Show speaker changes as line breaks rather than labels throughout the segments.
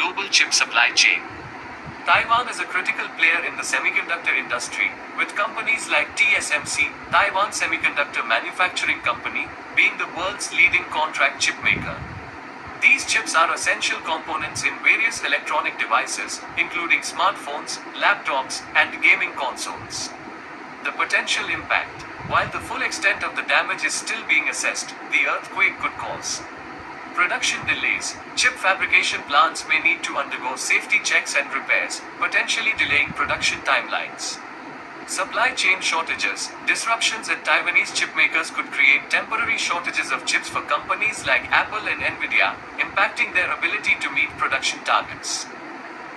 global chip supply chain. Taiwan is a critical player in the semiconductor industry, with companies like TSMC, Taiwan Semiconductor Manufacturing Company, being the world's leading contract chip maker. These chips are essential components in various electronic devices, including smartphones, laptops, and gaming consoles. The potential impact. While the full extent of the damage is still being assessed, the earthquake could cause production delays. Chip fabrication plants may need to undergo safety checks and repairs, potentially delaying production timelines. Supply chain shortages. Disruptions at Taiwanese chipmakers could create temporary shortages of chips for companies like Apple and Nvidia, impacting their ability to meet production targets.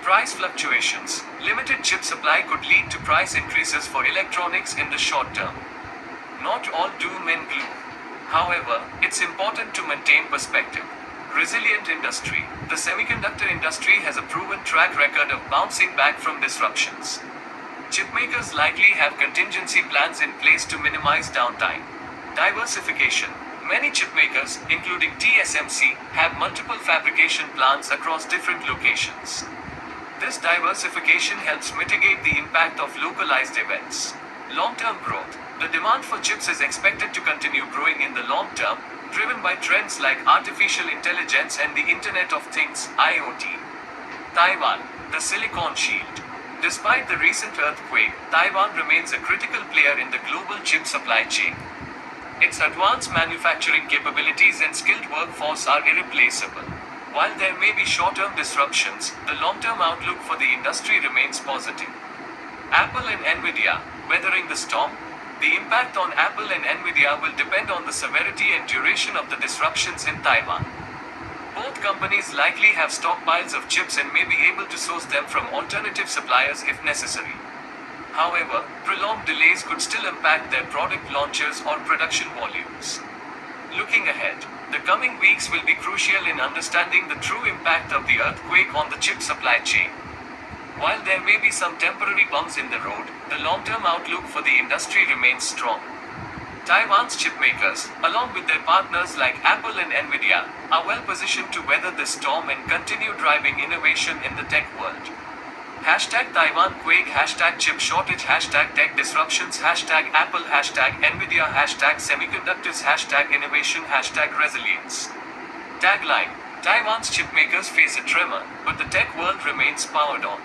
Price fluctuations. Limited chip supply could lead to price increases for electronics in the short term. Not all doom and gloom. However, it's important to maintain perspective. Resilient industry. The semiconductor industry has a proven track record of bouncing back from disruptions. Chipmakers likely have contingency plans in place to minimize downtime. Diversification. Many chipmakers, including TSMC, have multiple fabrication plants across different locations. This diversification helps mitigate the impact of localized events. Long-term growth. The demand for chips is expected to continue growing in the long term, driven by trends like artificial intelligence and the Internet of Things, IoT. Taiwan, the Silicon Shield. Despite the recent earthquake, Taiwan remains a critical player in the global chip supply chain. Its advanced manufacturing capabilities and skilled workforce are irreplaceable. While there may be short-term disruptions, the long-term outlook for the industry remains positive. Apple and Nvidia, weathering the storm. The impact on Apple and Nvidia will depend on the severity and duration of the disruptions in Taiwan. Both companies likely have stockpiles of chips and may be able to source them from alternative suppliers if necessary. However, prolonged delays could still impact their product launches or production volumes. Looking ahead, the coming weeks will be crucial in understanding the true impact of the earthquake on the chip supply chain. While there may be some temporary bumps in the road, the long-term outlook for the industry remains strong. Taiwan's chipmakers, along with their partners like Apple and Nvidia, are well positioned to weather this storm and continue driving innovation in the tech world. #Taiwan Quake, #chip shortage, #tech disruptions, #Apple, #Nvidia, #semiconductors, #innovation, #resilience. Tagline. Taiwan's chipmakers face a tremor, but the tech world remains powered on.